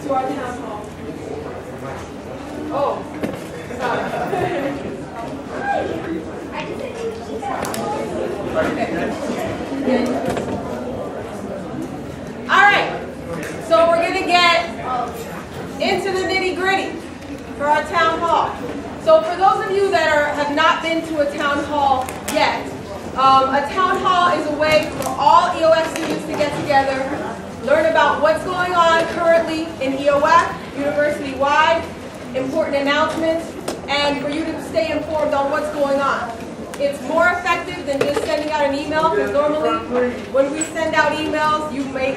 to our town hall. Oh, sorry. All right, so we're going to get into the nitty-gritty for our town hall. So for those of you that have not been to a town hall yet, a town hall is a way for all EOF students to get together, learn about what's going on currently in EOF, university-wide, important announcements, and for you to stay informed on what's going on. It's more effective than just sending out an email, because normally when we send out emails, you may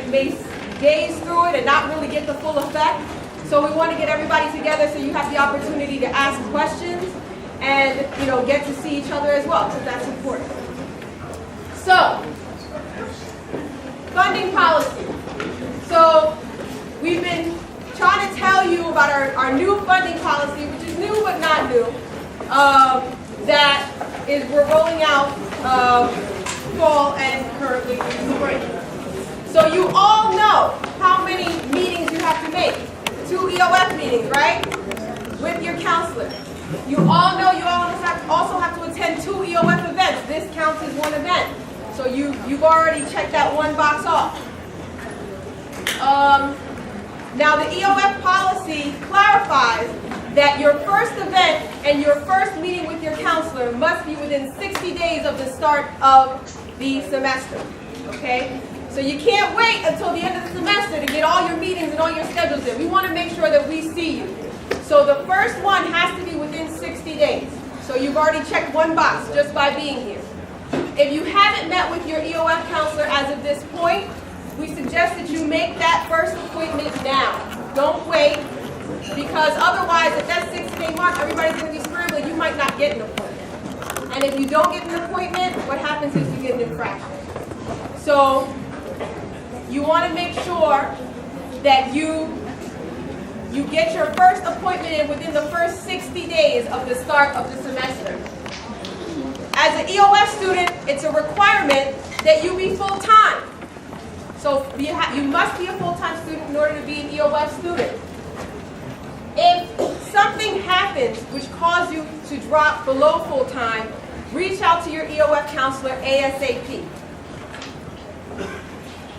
gaze through it and not really get the full effect. So we want to get everybody together so you have the opportunity to ask questions and get to see each other as well, because that's important. So, funding policy. So we've been trying to tell you about our new funding policy, which is new but not new, that is we're rolling out fall and currently spring. So you all know how many meetings you have to make. 2 EOF meetings, right? With your counselor. You all know you also have to attend 2 EOF events. This counts as one event. So you've already checked that one box off. Now the EOF policy clarifies that your first event and your first meeting with your counselor must be within 60 days of the start of the semester. Okay? So you can't wait until the end of the semester to get all your meetings and all your schedules in. We want to make sure that we see you. So the first one has to be within 60 days. So you've already checked one box just by being here. If you haven't met with your EOF counselor as of this point, we suggest that you make that first appointment now. Don't wait, because otherwise at that 6-day mark, everybody's going to be scrambling. You might not get an appointment. And if you don't get an appointment, what happens is you get an infraction. So you want to make sure that you get your first appointment in within the first 60 days of the start of the semester. As an EOF student, it's a requirement that you be full-time. So you must be a full-time student in order to be an EOF student. If something happens which causes you to drop below full-time, reach out to your EOF counselor ASAP.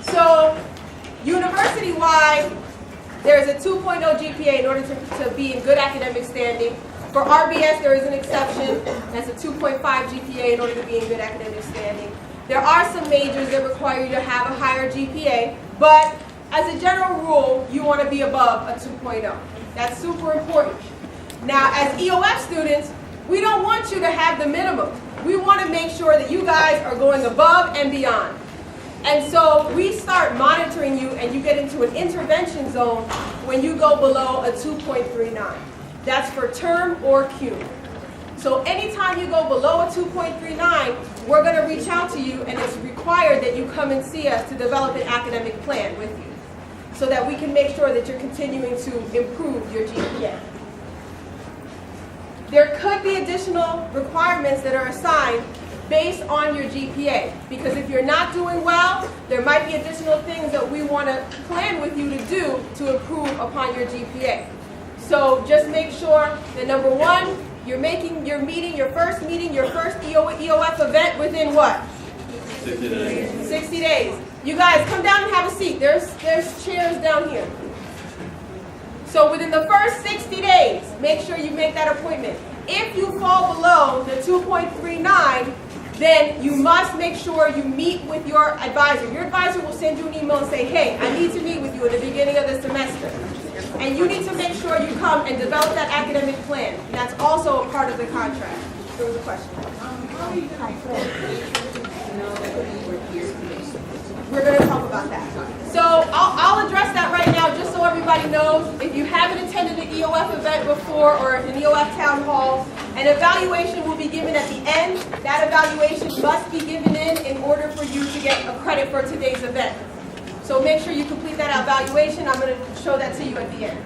So, university-wide, there's a 2.0 GPA in order to be in good academic standing. For RBS, there is an exception. That's a 2.5 GPA in order to be in good academic standing. There are some majors that require you to have a higher GPA, but as a general rule, you want to be above a 2.0. That's super important. Now, as EOF students, we don't want you to have the minimum. We want to make sure that you guys are going above and beyond. And so we start monitoring you and you get into an intervention zone when you go below a 2.39. That's for term or Q. So anytime you go below a 2.39, we're going to reach out to you, and it's required that you come and see us to develop an academic plan with you so that we can make sure that you're continuing to improve your GPA. There could be additional requirements that are assigned based on your GPA, because if you're not doing well, there might be additional things that we want to plan with you to do to improve upon your GPA. So just make sure that number one, you're meeting your first EOF event within what? 60 days. 60 days. You guys come down and have a seat. There's chairs down here. So within the first 60 days, make sure you make that appointment. If you fall below the 2.39, then you must make sure you meet with your advisor. Your advisor will send you an email and say, hey, I need to meet with you at the beginning of the semester. And you need to make sure you come and develop that academic plan. And that's also a part of the contract. There was a question. We're going to talk about that. So I'll address that right now just so everybody knows. If you haven't attended an EOF event before or an EOF Town Hall, an evaluation will be given at the end. That evaluation must be given in order for you to get a credit for today's event. So make sure you complete that evaluation. I'm going to show that to you at the end.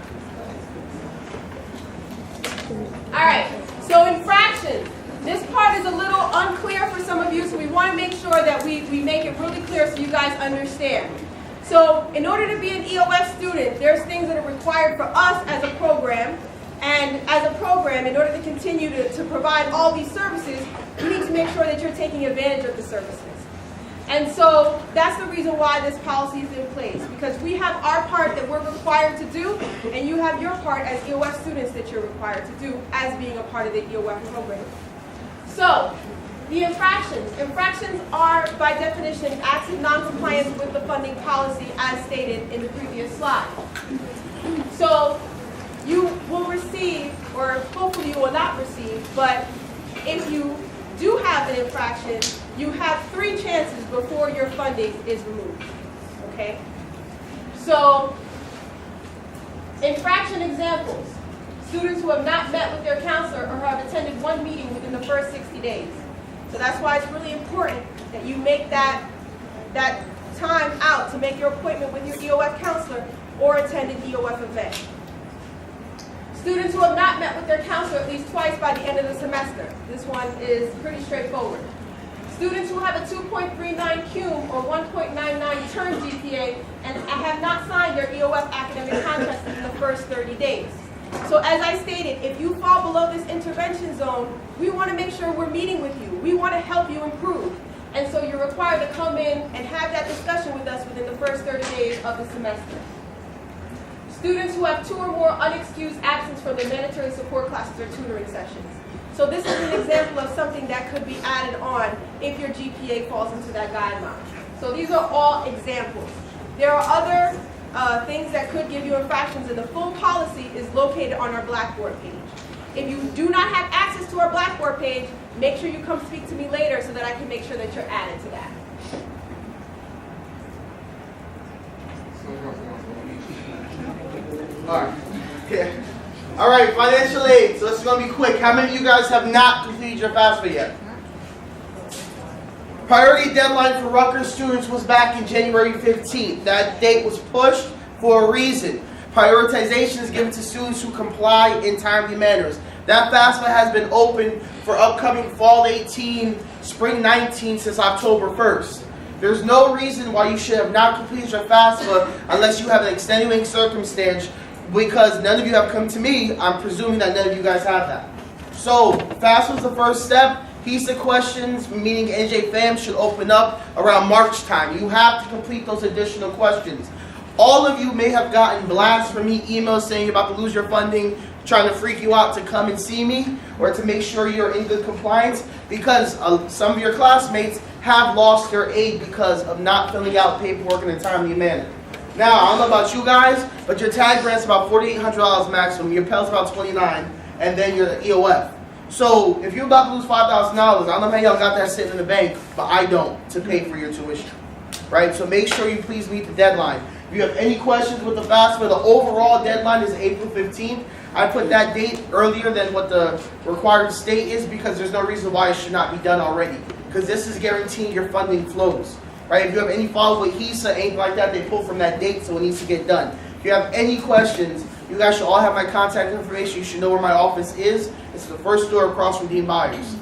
All right, so infractions. This part is a little unclear for some of you, so we want to make sure that we make it really clear so you guys understand. So in order to be an EOF student, there's things that are required for us as a program. And as a program, in order to continue to provide all these services, you need to make sure that you're taking advantage of the services. And so that's the reason why this policy is in place, because we have our part that we're required to do, and you have your part as EOF students that you're required to do as being a part of the EOF program. So, the infractions. Infractions are, by definition, acts of noncompliance with the funding policy as stated in the previous slide. So, you will receive, or hopefully you will not receive, but if you do have an infraction, you have 3 chances before your funding is removed, okay? So, infraction examples. Students who have not met with their counselor or have attended 1 meeting within the first 60 days. So that's why it's really important that you make that time out to make your appointment with your EOF counselor or attend an EOF event. Students who have not met with their counselor at least twice by the end of the semester. This one is pretty straightforward. Students who have a 2.39 CUM or 1.99 term GPA and have not signed their EOF academic contracts in the first 30 days. So as I stated, if you fall below this intervention zone, we want to make sure we're meeting with you. We want to help you improve. And so you're required to come in and have that discussion with us within the first 30 days of the semester. Students who have 2 or more unexcused absence from their mandatory support classes or tutoring sessions. So this is an example of something that could be added on if your GPA falls into that guideline. So these are all examples. There are other things that could give you infractions, and the full policy is located on our Blackboard page. If you do not have access to our Blackboard page, make sure you come speak to me later so that I can make sure that you're added to that. All right, financial aid. So this is going to be quick. How many of you guys have not completed your FAFSA yet? Priority deadline for Rutgers students was back in January 15th. That date was pushed for a reason. Prioritization is given to students who comply in timely manners. That FAFSA has been open for upcoming fall 18, spring 19 since October 1st. There's no reason why you should have not completed your FAFSA unless you have an extenuating circumstance, because none of you have come to me. I'm presuming that none of you guys have that. So, FAFSA was the first step. HESA questions, meaning NJ FAM, should open up around March time. You have to complete those additional questions. All of you may have gotten blasts from me, emails saying you're about to lose your funding, trying to freak you out to come and see me, or to make sure you're in good compliance, because some of your classmates have lost their aid because of not filling out paperwork in a timely manner. Now, I don't know about you guys, but your tag grant's about $4,800 maximum, your Pell's about $29, and then your EOF. So, if you're about to lose $5,000, I don't know how y'all got that sitting in the bank, but I don't, to pay for your tuition. Right? So make sure you please meet the deadline. If you have any questions with the FAFSA, the overall deadline is April 15th. I put that date earlier than what the required state is because there's no reason why it should not be done already. Because this is guaranteeing your funding flows. Right? If you have any follow with HESA, anything like that, they pull from that date, so it needs to get done. If you have any questions, you guys should all have my contact information. You should know where my office is. It's the first door across from Dean Byers.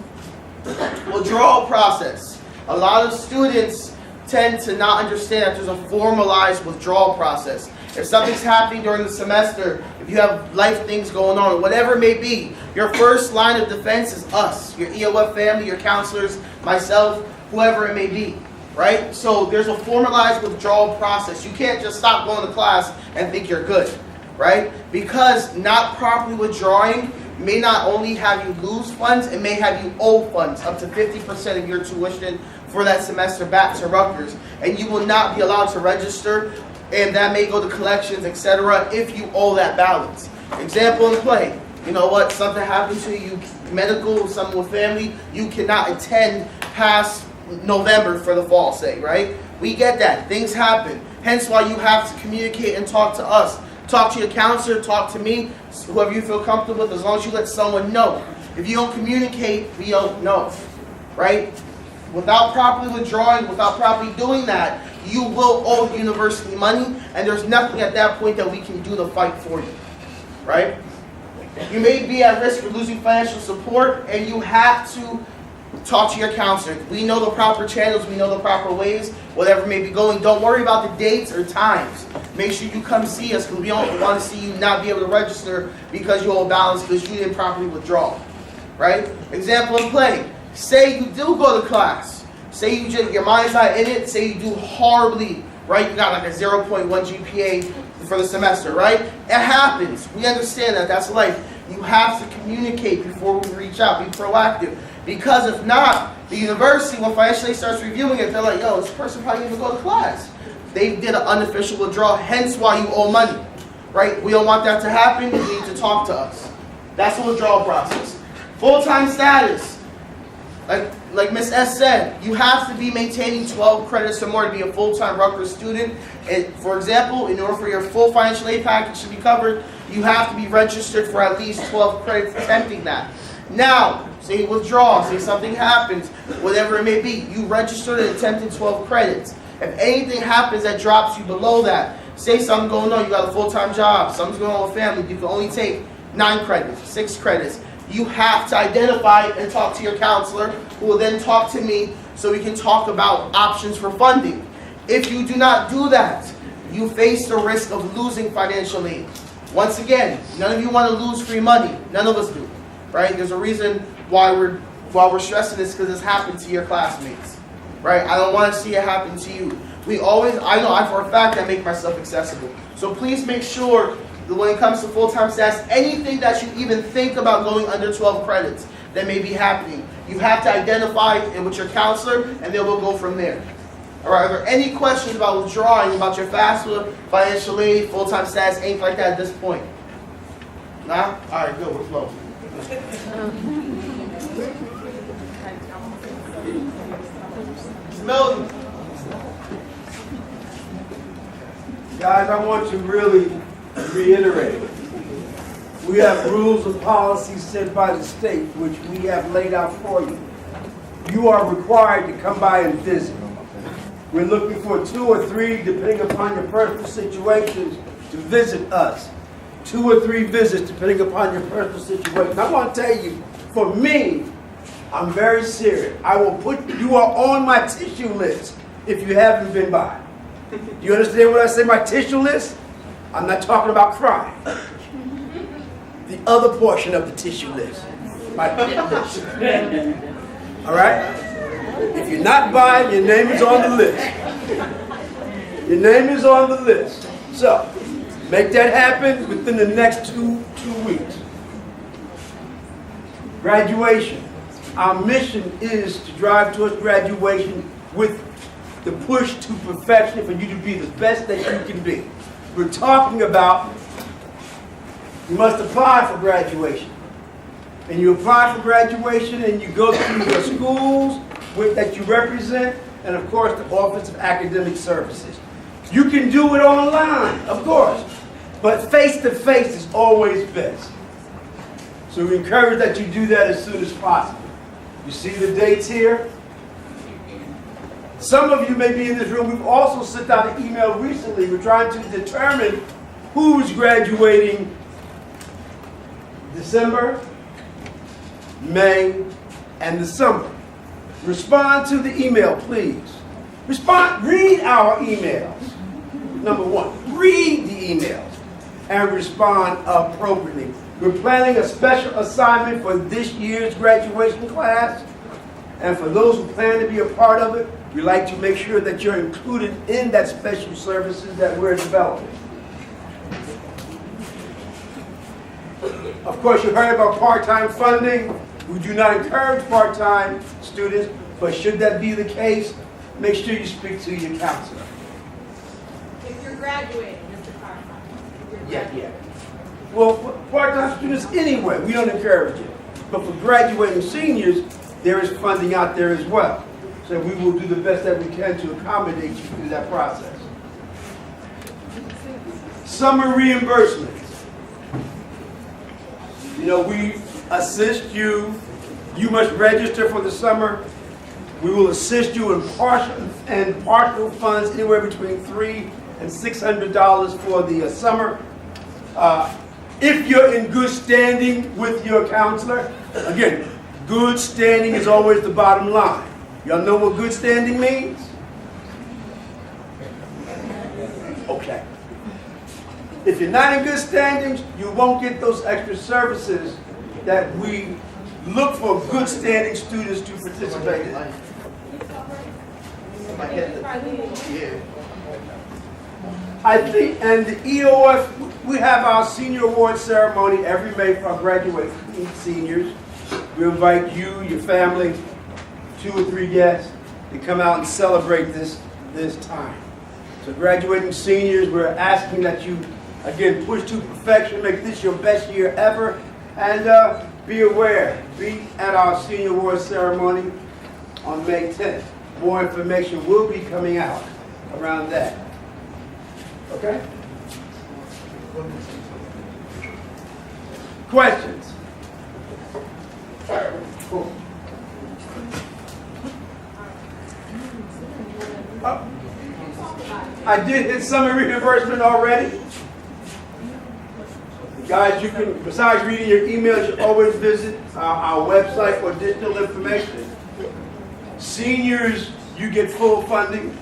Withdrawal process. A lot of students tend to not understand that there's a formalized withdrawal process. If something's happening during the semester, if you have life things going on, whatever it may be, your first line of defense is us, your EOF family, your counselors, myself, whoever it may be. Right? So there's a formalized withdrawal process. You can't just stop going to class and think you're good. Right? Because not properly withdrawing may not only have you lose funds, it may have you owe funds, up to 50% of your tuition for that semester back to Rutgers. And you will not be allowed to register, and that may go to collections, etc., if you owe that balance. Example in play. You know what? Something happened to you, medical, something with family, you cannot attend past November for the fall, say, right? We get that. Things happen. Hence why you have to communicate and talk to us. Talk to your counselor, talk to me, whoever you feel comfortable with, as long as you let someone know. If you don't communicate, we don't know, right? Without properly withdrawing, without properly doing that, you will owe the university money, and there's nothing at that point that we can do to fight for you, right? You may be at risk of losing financial support, and you have to talk to your counselor. We know the proper channels, we know the proper ways, whatever may be going. Don't worry about the dates or times. Make sure you come see us because we don't want to see you not be able to register because you owe balance because you didn't properly withdraw. Right? Example in play. Say you do go to class. Say you just, your mind's not in it. Say you do horribly. Right? You got like a 0.1 GPA for the semester. Right? It happens. We understand that. That's life. You have to communicate before we reach out. Be proactive. Because if not, the university, when financial aid starts reviewing it, they're like, yo, this person probably didn't even go to class. They did an unofficial withdrawal, hence why you owe money. Right? We don't want that to happen. You need to talk to us. That's the withdrawal process. Full-time status. Like Ms. S said, you have to be maintaining 12 credits or more to be a full-time Rutgers student. And for example, in order for your full financial aid package to be covered, you have to be registered for at least 12 credits attempting that. Now, say you withdraw, say something happens, whatever it may be, you registered and attempted 12 credits. If anything happens that drops you below that, say something going on, you got a full-time job, something's going on with family, you can only take 9 credits, 6 credits. You have to identify and talk to your counselor, who will then talk to me so we can talk about options for funding. If you do not do that, you face the risk of losing financial aid. Once again, none of you want to lose free money. None of us do. Right? There's a reason why we're stressing this because it's happened to your classmates. Right? I don't want to see it happen to you. I know for a fact I make myself accessible. So please make sure that when it comes to full-time status, anything that you even think about going under 12 credits that may be happening, you have to identify it with your counselor and then we'll go from there. All right, are there any questions about withdrawing, about your FAFSA, financial aid, full-time status, anything like that at this point? Nah? All right, good, we're flowing. Milton. Guys, I want to really reiterate. We have rules and policies set by the state, which we have laid out for you. You are required to come by and visit. We're looking for 2 or 3, depending upon your personal situations, to visit us. 2 or 3 visits, depending upon your personal situation. I want to tell you, for me, I'm very serious. I will put you on my tissue list if you haven't been by. Do you understand what I say, my tissue list? I'm not talking about crime. The other portion of the tissue list. My list. All right? If you're not by, your name is on the list. Your name is on the list. So, make that happen within the next two weeks. Graduation. Our mission is to drive towards graduation with the push to perfection for you to be the best that you can be. We're talking about you must apply for graduation. And you apply for graduation and you go through the schools that you represent and of course the Office of Academic Services. You can do it online, of course, but face-to-face is always best. So we encourage that you do that as soon as possible. You see the dates here? Some of you may be in this room. We've also sent out an email recently. We're trying to determine who's graduating December, May, and the summer. Respond to the email, please. Read our emails. Number 1, read the emails and respond appropriately. We're planning a special assignment for this year's graduation class. And for those who plan to be a part of it, we'd like to make sure that you're included in that special services that we're developing. Of course, you heard about part-time funding. We do not encourage part-time students, but should that be the case, make sure you speak to your counselor. If you're graduating, Mr. Carter. Yeah. Well, for part-time students anyway, we don't encourage it. But for graduating seniors, there is funding out there as well. So we will do the best that we can to accommodate you through that process. Summer reimbursements. You know, we assist you. You must register for the summer. We will assist you in partial funds anywhere between $300 and $600 for the summer. If you're in good standing with your counselor, again, Good standing is always the bottom line. Y'all know what good standing means? Okay. If you're not in good standings, you won't get those extra services that we look for good standing students to participate in. I think, and the EOF, we have our senior award ceremony every May for our graduating seniors. We invite you, your family, 2 or 3 guests to come out and celebrate this time. So graduating seniors, we're asking that you, again, push to perfection, make this your best year ever, and be aware, be at our senior award ceremony on May 10th. More information will be coming out around that. Okay? Questions? Cool. I did hit summary reimbursement already. Guys, you can, besides reading your emails, you always visit our website for additional information. Seniors, you get full funding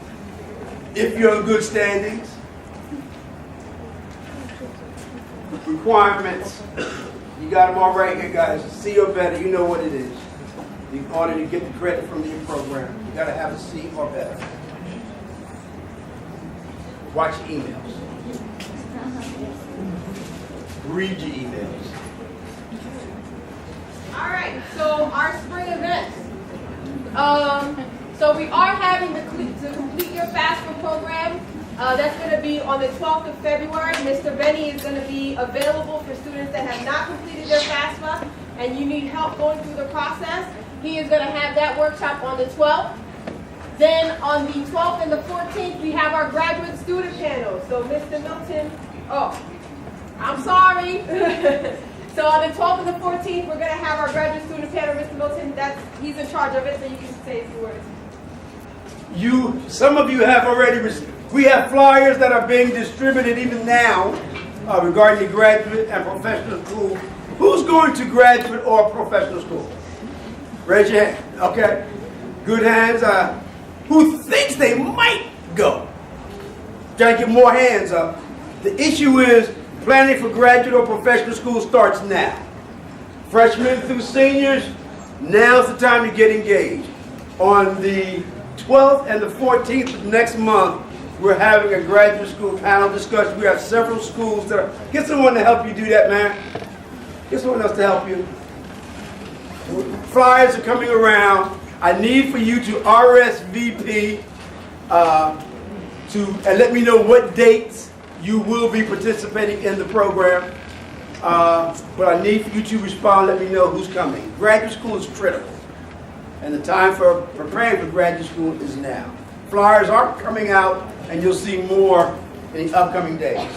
if you're in good standings. Requirements, you got them all right here, guys. C or better, you know what it is. In order to get the credit from your program, you got to have a C or better. Watch your emails. Read your emails. All right, so our spring events. So we are having to complete your FAFSA program. That's going to be on the 12th of February. Mr. Benny is going to be available for students that have not completed their FAFSA and you need help going through the process. He is going to have that workshop on the 12th. Then on the 12th and the 14th, we have our graduate student panel. So Mr. Milton, I'm sorry. So on the 12th and the 14th, we're going to have our graduate student panel. Mr. Milton, he's in charge of it, so you can say a few words. Some of you have already received. We have flyers that are being distributed even now regarding the graduate and professional school. Who's going to graduate or professional school? Raise your hand. Okay. Good hands. Who thinks they might go? Trying to get more hands up. The issue is planning for graduate or professional school starts now. Freshmen through seniors, now's the time to get engaged. On the 12th and the 14th of next month, we're having a graduate school panel discussion. We have several schools that are, get someone to help you do that, man. Get someone else to help you. Flyers are coming around. I need for you to RSVP and let me know what dates you will be participating in the program. But I need for you to respond, let me know who's coming. Graduate school is critical. And the time for preparing for graduate school is now. Flyers are coming out, and you'll see more in the upcoming days.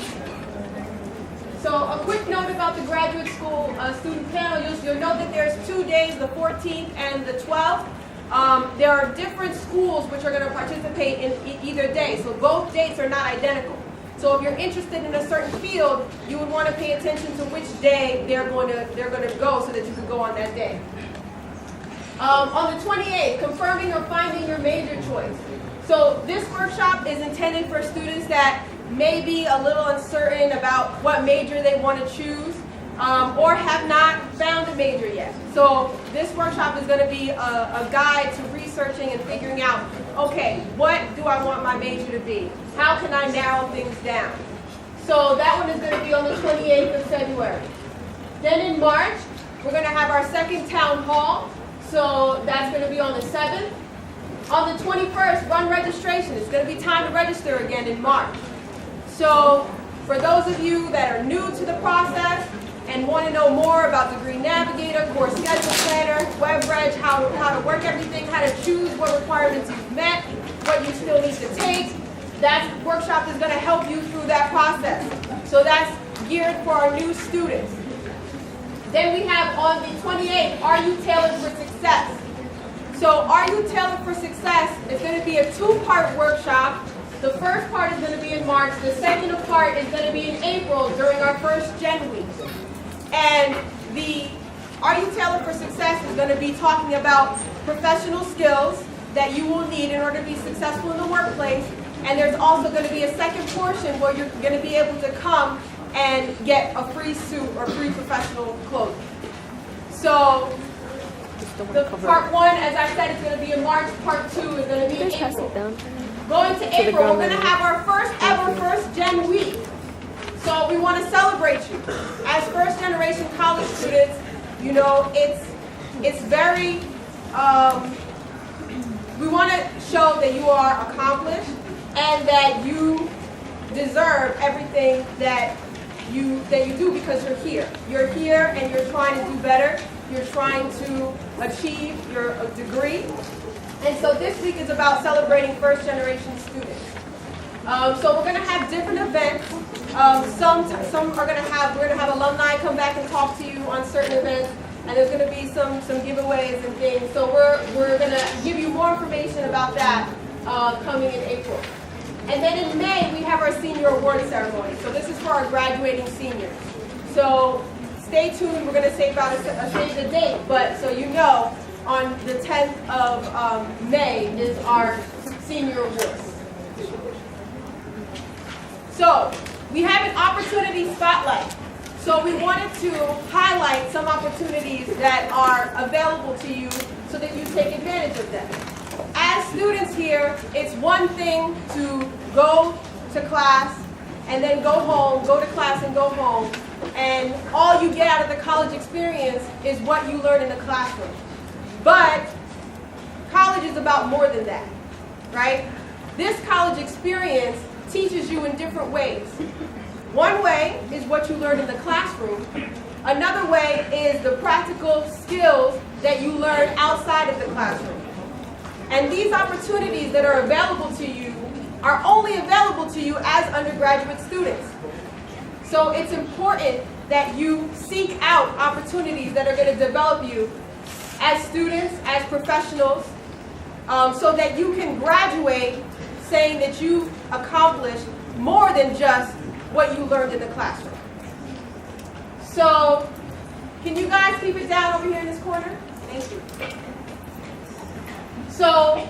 So a quick note about the graduate school student panel. You'll note that there's 2 days, the 14th and the 12th. There are different schools which are going to participate in either day, so both dates are not identical. So if you're interested in a certain field, you would want to pay attention to which day they're going to go so that you can go on that day. On the 28th, confirming or finding your major choice. So this workshop is intended for students that may be a little uncertain about what major they want to choose or have not found a major yet. So this workshop is going to be a guide to researching and figuring out, okay, what do I want my major to be? How can I narrow things down? So that one is going to be on the 28th of February. Then in March, we're going to have our second town hall. So that's going to be on the 7th. On the 21st, run registration. It's going to be time to register again in March. So for those of you that are new to the process and want to know more about Degree Navigator, Course Schedule Planner, WebReg, how to work everything, how to choose what requirements you've met, what you still need to take, that workshop is going to help you through that process. So that's geared for our new students. Then we have on the 28th, Are You Tailored for Success? So Are You Tailored for Success is going to be a 2-part workshop. The first part is going to be in March. The second part is going to be in April during our first Gen Week. And the Are You Tailored for Success is going to be talking about professional skills that you will need in order to be successful in the workplace. And there's also going to be a second portion where you're going to be able to come and get a free suit or free professional clothing. So the part 1, as I said, is going to be in March. Part 2 is going to be in April. Going to April, we're going to have our first ever First Gen Week. So we want to celebrate you. As first generation college students, you know, it's very, we want to show that you are accomplished and that you deserve everything that you do because you're here. You're here and you're trying to do better. You're trying to achieve your degree. And so this week is about celebrating first generation students. So we're going to have different events. Some are going to have, we're going to have alumni come back and talk to you on certain events. And there's going to be some giveaways and things. So we're going to give you more information about that coming in April. And then in May, we have our senior award ceremony. So this is for our graduating seniors. So stay tuned. We're going to save the date, but so you know, on the 10th of May is our senior awards. So we have an opportunity spotlight. So we wanted to highlight some opportunities that are available to you so that you take advantage of them. As students here, it's one thing to go to class and then go home, go to class and go home, and all you get out of the college experience is what you learn in the classroom. But college is about more than that, right? This college experience teaches you in different ways. One way is what you learn in the classroom. Another way is the practical skills that you learn outside of the classroom. And these opportunities that are available to you are only available to you as undergraduate students. So it's important that you seek out opportunities that are going to develop you as students, as professionals, so that you can graduate saying that you accomplished more than just what you learned in the classroom. So, can you guys keep it down over here in this corner? Thank you. So,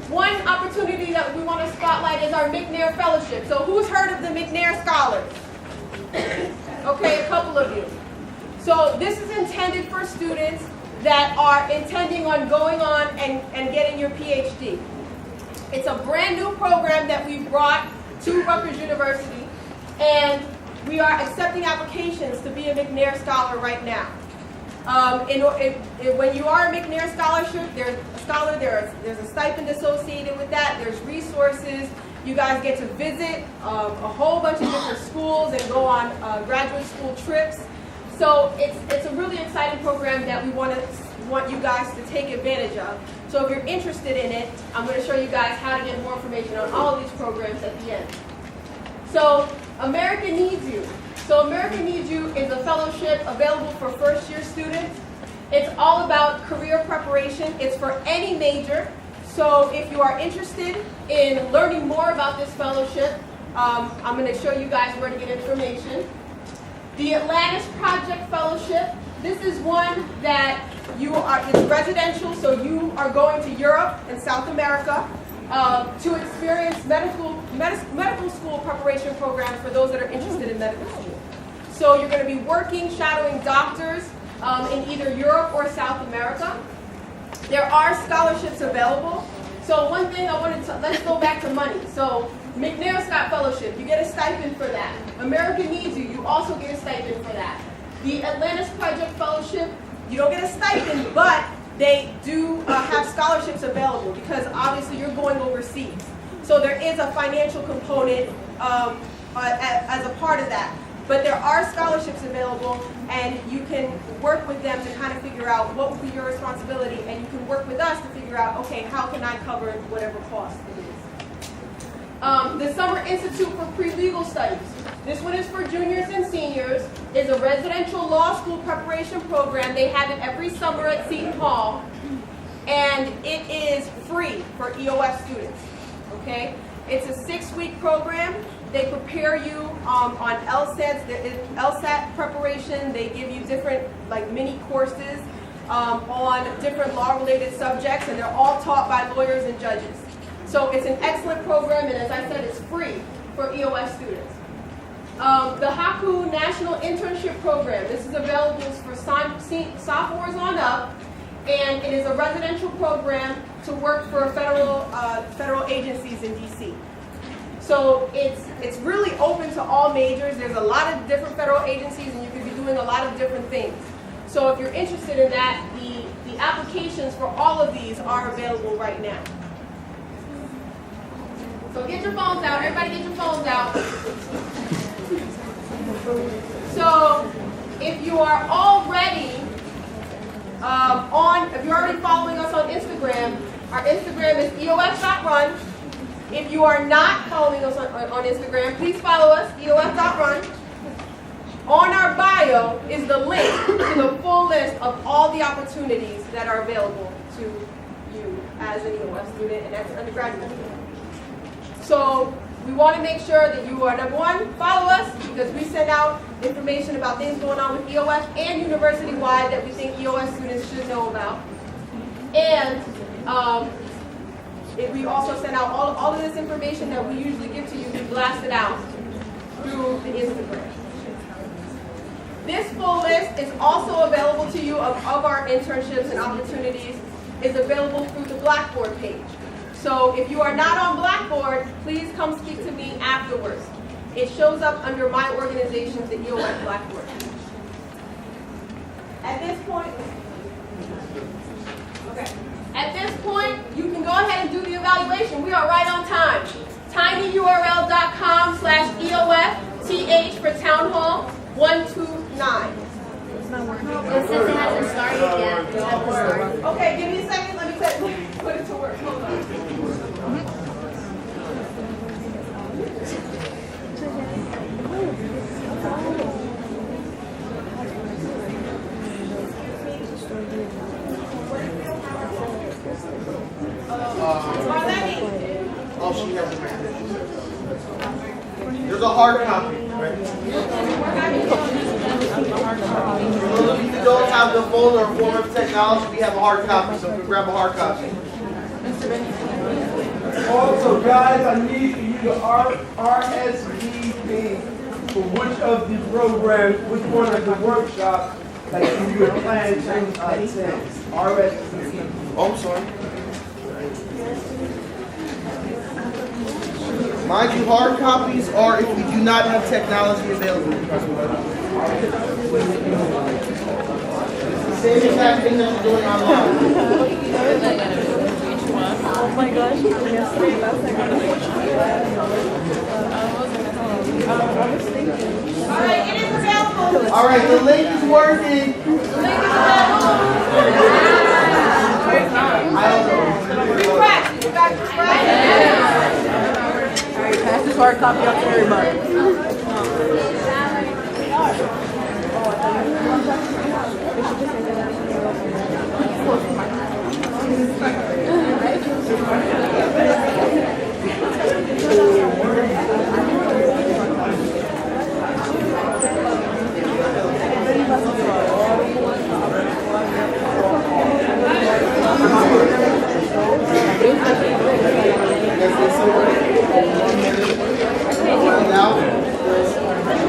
one opportunity that we want to spotlight is our McNair Fellowship. So, who's heard of the McNair Scholars? Okay, a couple of you. So, this is intended for students that are intending on going on and getting your PhD. It's a brand new program that we brought to Rutgers University, and we are accepting applications to be a McNair Scholar right now. When you are a McNair Scholarship, there's a stipend associated with that. There's resources. You guys get to visit a whole bunch of different schools and go on graduate school trips. So it's a really exciting program that we want you guys to take advantage of. So if you're interested in it, I'm going to show you guys how to get more information on all of these programs at the end. So America Needs You. So America Needs You is a fellowship available for first-year students. It's all about career preparation. It's for any major. So if you are interested in learning more about this fellowship, I'm going to show you guys where to get information. The Atlantis Project Fellowship. This is one that it's residential, so you are going to Europe and South America to experience medical school preparation programs for those that are interested in medical school. So you're going to be working, shadowing doctors in either Europe or South America. There are scholarships available. So one thing let's go back to money. So McNair Scott Fellowship, you get a stipend for that. America Needs You, you also get a stipend for that. The Atlantis Project Fellowship, you don't get a stipend, but they do have scholarships available because obviously you're going overseas. So there is a financial component as a part of that. But there are scholarships available, and you can work with them to kind of figure out what will be your responsibility, and you can work with us to figure out, okay, how can I cover whatever cost it is. The Summer Institute for Pre-Legal Studies. This one is for juniors and seniors. It's a residential law school preparation program. They have it every summer at Seton Hall, and it is free for EOF students. Okay, it's a 6-week program. They prepare you on LSATs, there is LSAT preparation. They give you different like mini courses on different law-related subjects, and they're all taught by lawyers and judges. So it's an excellent program, and as I said, it's free for EOF students. The Haku National Internship Program. This is available for sophomores on up, and it is a residential program to work for federal agencies in DC. So it's really open to all majors. There's a lot of different federal agencies, and you could be doing a lot of different things. So if you're interested in that, the applications for all of these are available right now. So get your phones out. Everybody get your phones out. So if you are already if you're already following us on Instagram, our Instagram is EOF.RUN. If you are not following us on Instagram, please follow us, EOF.RUN. On our bio is the link to the full list of all the opportunities that are available to you as an EOF student and as an undergraduate student. So we want to make sure that you are, number one, follow us, because we send out information about things going on with EOF and university-wide that we think EOF students should know about. And we also send out all of this information that we usually give to you, we blast it out through the Instagram. This full list is also available to you of our internships and opportunities, is available through the Blackboard page. So if you are not on Blackboard, please come speak to me afterwards. It shows up under my organization's, the EOF Blackboard. At this point, you can go ahead and do the evaluation. We are right on time. tinyurl.com/EOF for Town Hall 129. It says it hasn't started yet. You have to start. Okay, give me a second. Let me put it to work. Hold on. Oh, she has it. There's a hard copy, right? If you don't have the folder or form of technology, we have a hard copy, so we grab a hard copy. Also, guys, I need for you to RSVP for which of the programs, which one of the workshops that you are planning to attend. RSVP. Oh, I'm sorry. Mind you, hard copies are if we do not have technology available. It's the same exact thing that you're doing online. Oh my gosh, yesterday, last night. All right, it is available. All right, the link is working. The link is available. I don't know. Refresh. You guys refresh? Pass this hard copy out to everybody.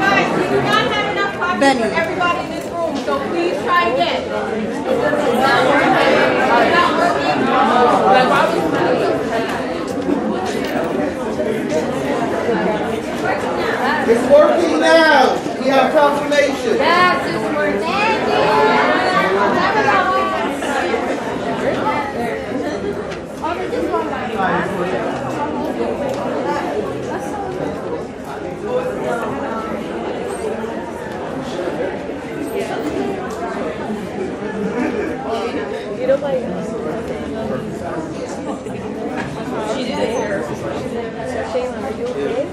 Guys, we do not have enough copies for everybody in this room, so please try again. It's not working. It's working now. We have confirmation. Yes, it's working. You don't like Shayla, are you okay?